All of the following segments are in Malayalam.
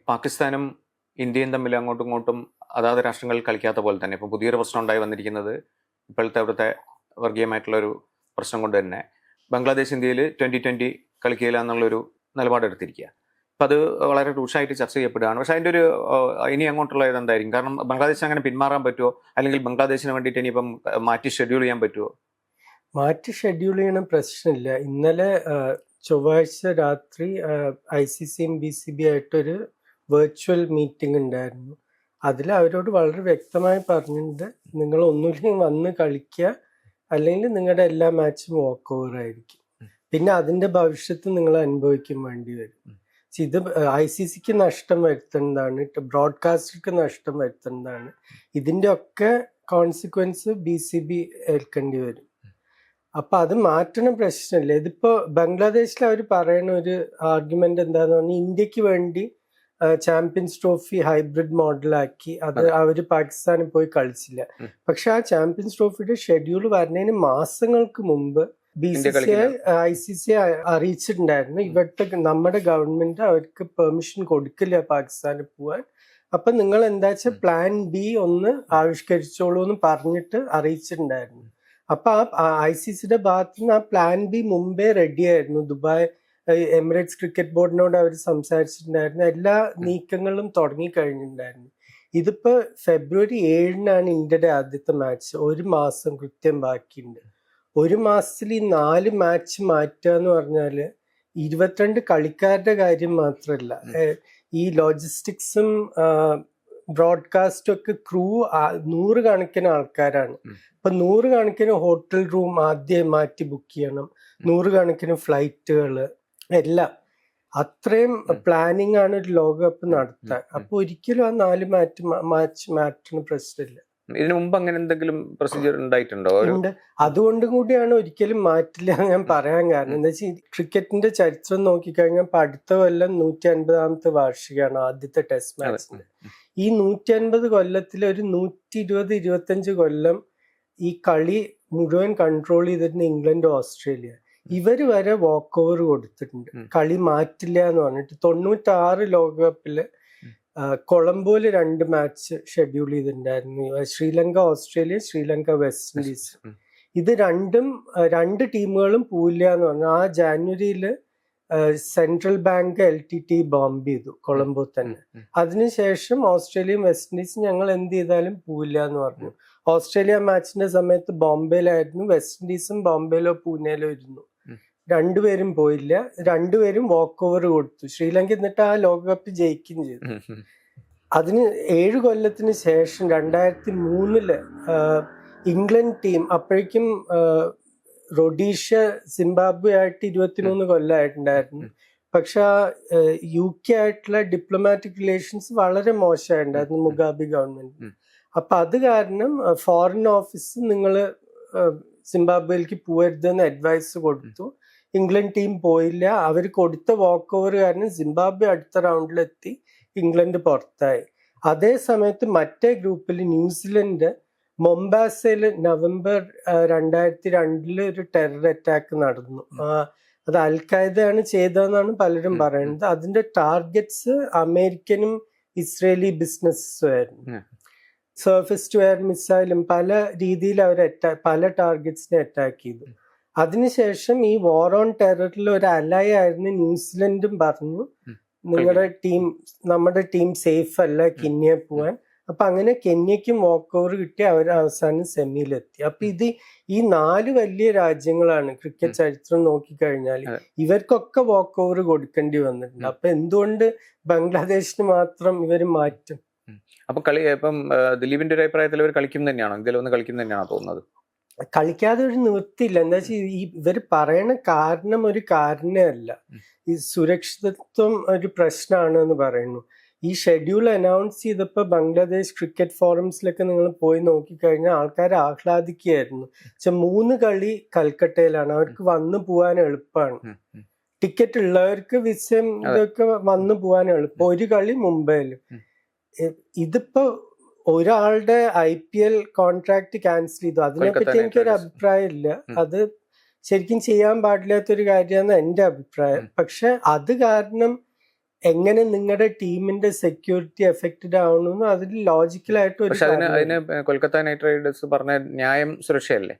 പാകിസ്ഥാനും ഇന്ത്യയും തമ്മിൽ അങ്ങോട്ടും ഇങ്ങോട്ടും അതാത് രാഷ്ട്രങ്ങളിൽ കളിക്കാത്ത പോലെ തന്നെ ഇപ്പോൾ പുതിയൊരു പ്രശ്നം ഉണ്ടായി വന്നിരിക്കുന്നത് ഇപ്പോഴത്തെ അവിടുത്തെ വർഗീയമായിട്ടുള്ളൊരു പ്രശ്നം കൊണ്ട് തന്നെ ബംഗ്ലാദേശ് ഇന്ത്യയിൽ 2020 കളിക്കില്ല എന്നുള്ളൊരു നിലപാടെടുത്തിരിക്കുക. അപ്പം അത് വളരെ രൂക്ഷമായിട്ട് ചർച്ച ചെയ്യപ്പെടുകയാണ്. പക്ഷേ അതിൻ്റെ ഒരു ഇനി അങ്ങോട്ടുള്ള ഇതെന്തായിരിക്കും? കാരണം ബംഗ്ലാദേശ് അങ്ങനെ പിന്മാറാൻ പറ്റുമോ, അല്ലെങ്കിൽ ബംഗ്ലാദേശിന് വേണ്ടിയിട്ട് ഇനിയിപ്പം മാറ്റി ഷെഡ്യൂൾ ചെയ്യാൻ പറ്റുമോ? മാറ്റി ഷെഡ്യൂൾ ചെയ്യണ പ്രശ്നമില്ല. ഇന്നലെ ചൊവ്വാഴ്ച രാത്രി ICCയും BCB ആയിട്ടൊരു വെർച്വൽ മീറ്റിംഗ് ഉണ്ടായിരുന്നു. അതിൽ അവരോട് വളരെ വ്യക്തമായി പറഞ്ഞിട്ടുണ്ട്, നിങ്ങൾ ഒന്നുമില്ലെങ്കിൽ വന്ന് കളിക്കുക, അല്ലെങ്കിൽ നിങ്ങളുടെ എല്ലാ മാച്ചും വാക്ക് ഓവർ ആയിരിക്കും. പിന്നെ അതിന്റെ ഭവിഷ്യത്ത് നിങ്ങൾ അനുഭവിക്കാൻ വേണ്ടി വരും. ഇത് ICCക്ക് നഷ്ടം വരുത്തുന്നതാണ്, ബ്രോഡ്കാസ്റ്റർക്ക് നഷ്ടം വരുത്തുന്നതാണ്. ഇതിന്റെ ഒക്കെ കോൺസിക്വൻസ് BCB ഏൽക്കേണ്ടി വരും. അപ്പൊ അത് മാറ്റണ പ്രശ്നമില്ല. ഇതിപ്പോ ബംഗ്ലാദേശിൽ അവർ പറയുന്ന ഒരു ആർഗ്യുമെന്റ് എന്താന്ന് പറഞ്ഞാൽ, ഇന്ത്യക്ക് വേണ്ടി ചാമ്പ്യൻസ് ട്രോഫി ഹൈബ്രിഡ് മോഡലാക്കി അത് അവര് പാകിസ്ഥാനിൽ പോയി കളിച്ചില്ല. പക്ഷെ ആ ചാമ്പ്യൻസ് ട്രോഫിയുടെ ഷെഡ്യൂൾ വരുന്നതിന് മാസങ്ങൾക്ക് മുമ്പ് ICC അറിയിച്ചിട്ടുണ്ടായിരുന്നു, ഇവിടുത്തെ നമ്മുടെ ഗവൺമെന്റ് അവർക്ക് പെർമിഷൻ കൊടുക്കില്ല പാകിസ്ഥാനിൽ പോവാൻ. അപ്പൊ നിങ്ങൾ എന്താ വെച്ചാൽ പ്ലാൻ B ഒന്ന് ആവിഷ്കരിച്ചോളൂ എന്ന് പറഞ്ഞിട്ട് അറിയിച്ചിട്ടുണ്ടായിരുന്നു. അപ്പൊ ആ ICCയുടെ ഭാഗത്തു നിന്ന് ആ പ്ലാൻ B മുമ്പേ റെഡി ആയിരുന്നു. ദുബായ് എമിറേറ്റ്സ് ക്രിക്കറ്റ് ബോർഡിനോട് അവർ സംസാരിച്ചിട്ടുണ്ടായിരുന്നു, എല്ലാ നീക്കങ്ങളും തുടങ്ങിക്കഴിഞ്ഞിട്ടുണ്ടായിരുന്നു. ഇതിപ്പോ February 7 ഇന്ത്യയുടെ ആദ്യത്തെ മാച്ച്. ഒരു മാസം കൃത്യം ബാക്കിയുണ്ട്. ഒരു മാസത്തിൽ ഈ 4 മാച്ച് മാറ്റുക എന്ന് പറഞ്ഞാല് 22 കളിക്കാരുടെ കാര്യം മാത്രമല്ല, ഈ ലോജിസ്റ്റിക്സും ബ്രോഡ്കാസ്റ്റും ഒക്കെ ക്രൂ 100 കണക്കിന് ആൾക്കാരാണ്. അപ്പൊ 100 കണക്കിന് ഹോട്ടൽ റൂം ആദ്യം മാറ്റി ബുക്ക് ചെയ്യണം, 100 കണക്കിന് ഫ്ലൈറ്റുകള്, എല്ലാം. അത്രയും പ്ലാനിങ് ആണ് ഒരു ലോകകപ്പ് നടത്താൻ. അപ്പൊ ഒരിക്കലും ആ 4 മാച്ച് മാറ്റുന്ന പ്രശ്നമില്ല. ഇതിനു മുമ്പ് അങ്ങനെ എന്തെങ്കിലും പ്രൊസീജിയർ ഉണ്ടായിട്ടുണ്ടോ? ഉണ്ട്. അതുകൊണ്ട് കൂടിയാണ് ഒരിക്കലും മാറ്റില്ല ഞാൻ പറയാൻ കാരണം. എന്താ വെച്ചാൽ ക്രിക്കറ്റിന്റെ ചരിത്രം നോക്കിക്കഴിഞ്ഞാൽ അടുത്ത കൊല്ലം 150ാമത്തെ വാർഷികമാണ് ആദ്യത്തെ ടെസ്റ്റ് മാച്ചിന്റെ. ഈ 150 കൊല്ലത്തിൽ ഒരു 120-125 കൊല്ലം ഈ കളി മുഴുവൻ കൺട്രോൾ ചെയ്തിരുന്ന ഇംഗ്ലണ്ട്, ഓസ്ട്രേലിയ, ഇവര് വരെ വാക്ക് ഓവർ കൊടുത്തിട്ടുണ്ട്, കളി മാറ്റില്ല എന്ന് പറഞ്ഞിട്ട്. 96 ലോകകപ്പില് കൊളംബോയില് 2 മാച്ച് ഷെഡ്യൂൾ ചെയ്തിട്ടുണ്ടായിരുന്നു, Sri Lanka Australia, Sri Lanka west Indies. ഇത് രണ്ടും 2 ടീമുകളും പോയില്ല എന്ന് പറഞ്ഞു. ആ ജാനുവരിയില് സെൻട്രൽ ബാങ്ക് LTT ബോംബ് ചെയ്തു കൊളംബോ തന്നെ. അതിനുശേഷം ഓസ്ട്രേലിയയും വെസ്റ്റ് ഇൻഡീസും ഞങ്ങൾ എന്ത് ചെയ്താലും പോയില്ല എന്ന് പറഞ്ഞു. ഓസ്ട്രേലിയ മാച്ചിന്റെ സമയത്ത് ബോംബെയിലായിരുന്നു, വെസ്റ്റ് ഇൻഡീസും ബോംബെയിലോ പൂനെയിലോ ഇരുന്നു. 2 പേരും പോയില്ല, 2 പേരും വാക്ക് ഓവർ കൊടുത്തു. ശ്രീലങ്ക എന്നിട്ട് ആ ലോകകപ്പ് ജയിക്കുകയും ചെയ്തു. അതിന് 7 കൊല്ലത്തിന് ശേഷം 2003 ഇംഗ്ലണ്ട് ടീം, അപ്പോഴേക്കും റൊഡീഷ്യ സിംബാബ്വെ ആയിട്ട് 23 കൊല്ലമായിട്ടുണ്ടായിരുന്നു. പക്ഷെ UK ആയിട്ടുള്ള ഡിപ്ലോമാറ്റിക് റിലേഷൻസ് വളരെ മോശമായിട്ടുണ്ടായിരുന്നു മുഗാബെ ഗവൺമെന്റ്. അപ്പൊ അത് കാരണം ഫോറിൻ ഓഫീസ് നിങ്ങൾ സിംബാബ്വേയിലേക്ക് പോകരുതെന്ന് അഡ്വൈസ് കൊടുത്തു. ഇംഗ്ലണ്ട് ടീം പോയില്ല. അവർ കൊടുത്ത വാക്ക് ഓവർ കാരണം സിംബാബ്വെ അടുത്ത റൗണ്ടിലെത്തി, ഇംഗ്ലണ്ട് പുറത്തായി. അതേ സമയത്ത് മറ്റേ ഗ്രൂപ്പിൽ ന്യൂസിലൻഡ് മൊംബാസയില് നവംബർ 2002 ഒരു ടെറർ അറ്റാക്ക് നടന്നു. അത് അൽഖായ്ദയാണ് ചെയ്തതെന്നാണ് പലരും പറയുന്നത്. അതിന്റെ ടാർഗറ്റ്സ് അമേരിക്കനും ഇസ്രേലി ബിസിനസ്സും ആയിരുന്നു. സർഫസ് ടു എയർ മിസൈലും പല രീതിയിൽ അവർ പല ടാർഗറ്റ്സിനെ അറ്റാക്ക് ചെയ്തു. അതിനുശേഷം ഈ വാർ ഓൺ ടെററിൽ ഒരു അലൈ ആയിരുന്നു ന്യൂസിലൻഡും പറഞ്ഞു, നമ്മുടെ ടീം സേഫ് അല്ല കെന്യ പോവാൻ. അപ്പൊ അങ്ങനെ കെന്യക്കും വാക്ക് ഓവർ കിട്ടി, അവർ അവസാനം സെമിയിലെത്തി. അപ്പൊ ഈ 4 വലിയ രാജ്യങ്ങളാണ് ക്രിക്കറ്റ് ചരിത്രം നോക്കിക്കഴിഞ്ഞാൽ ഇവർക്കൊക്കെ വാക്ക് ഓവർ കൊടുക്കേണ്ടി വന്നിട്ടുണ്ട്. അപ്പൊ എന്തുകൊണ്ട് ബംഗ്ലാദേശിന് മാത്രം ഇവര് മാറ്റും? അപ്പൊ ഇപ്പം ദിലീപിന്റെ ഒരു അഭിപ്രായത്തിൽ ഇവർ കളിക്കും തന്നെയാണോ, ഇന്ത്യയിൽ വന്ന് കളിക്കും തന്നെയാണോ തോന്നുന്നത്? കളിക്കാതെ ഒരു നിവൃത്തിയില്ല. എന്താ വെച്ചാൽ ഇവർ പറയണ കാരണം ഒരു കാരണമല്ല, ഈ സുരക്ഷിതത്വം ഒരു പ്രശ്നമാണ് എന്ന് പറയുന്നു. ഈ ഷെഡ്യൂൾ അനൗൺസ് ചെയ്തപ്പോ ബംഗ്ലാദേശ് ക്രിക്കറ്റ് ഫോറംസിലൊക്കെ നിങ്ങൾ പോയി നോക്കിക്കഴിഞ്ഞാൽ ആൾക്കാർ ആഹ്ലാദിക്കുകയായിരുന്നു. 3 കളി കൽക്കട്ടയിലാണ്, അവർക്ക് വന്നു പോവാൻ എളുപ്പമാണ്. ടിക്കറ്റ് ഉള്ളവർക്ക് വിസയും ഇതൊക്കെ വന്നു പോവാൻ എളുപ്പം. 1 കളി മുംബൈയിലും. ഇതിപ്പോ ഒരാളുടെ IPL കോൺട്രാക്ട് ക്യാൻസൽ ചെയ്തു, അതിനെപ്പറ്റി എനിക്കൊരു അഭിപ്രായം ഇല്ല. അത് ശരിക്കും ചെയ്യാൻ പാടില്ലാത്തൊരു കാര്യമാണ് എൻ്റെ അഭിപ്രായം. പക്ഷെ അത് കാരണം എങ്ങനെ നിങ്ങളുടെ ടീമിന്റെ സെക്യൂരിറ്റി എഫക്റ്റഡ് ആവണമെന്ന് അതിൽ ലോജിക്കലായിട്ട് ഒരു പക്ഷെ അതിന് കാര്യം അതിന് കൊൽക്കത്ത നൈറ്റ് റൈഡേഴ്സ് പറഞ്ഞ ന്യായം സുരക്ഷയല്ലേ?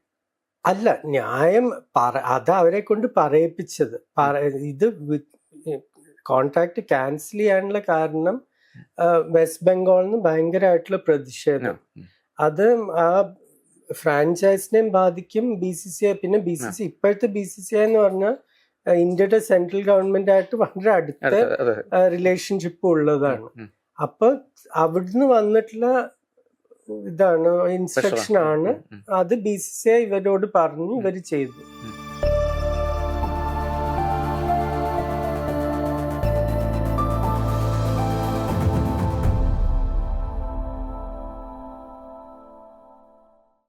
അല്ല, ന്യായം അത് അവരെ കൊണ്ട് പറയിപ്പിച്ചത്. ഇത് കോൺട്രാക്ട് ക്യാൻസൽ ചെയ്യാനുള്ള കാരണം വെസ്റ്റ് ബംഗാളിന് ഭയങ്കരമായിട്ടുള്ള പ്രതിഷേധം. അത് ആ ഫ്രാഞ്ചൈസിനെയും ബാധിക്കും, BCCI. പിന്നെ BCCI ഇപ്പോഴത്തെ BCCI എന്ന് പറഞ്ഞാൽ ഇന്ത്യയുടെ സെൻട്രൽ ഗവൺമെന്റ് ആയിട്ട് വളരെ അടുത്ത റിലേഷൻഷിപ്പ് ഉള്ളതാണ്. അപ്പൊ അവിടുന്ന് വന്നിട്ടുള്ള ഇതാണ് ഇൻസ്ട്രക്ഷൻ ആണ്. അത് BCCI ഇവരോട് പറഞ്ഞു, ഇവർ ചെയ്തു.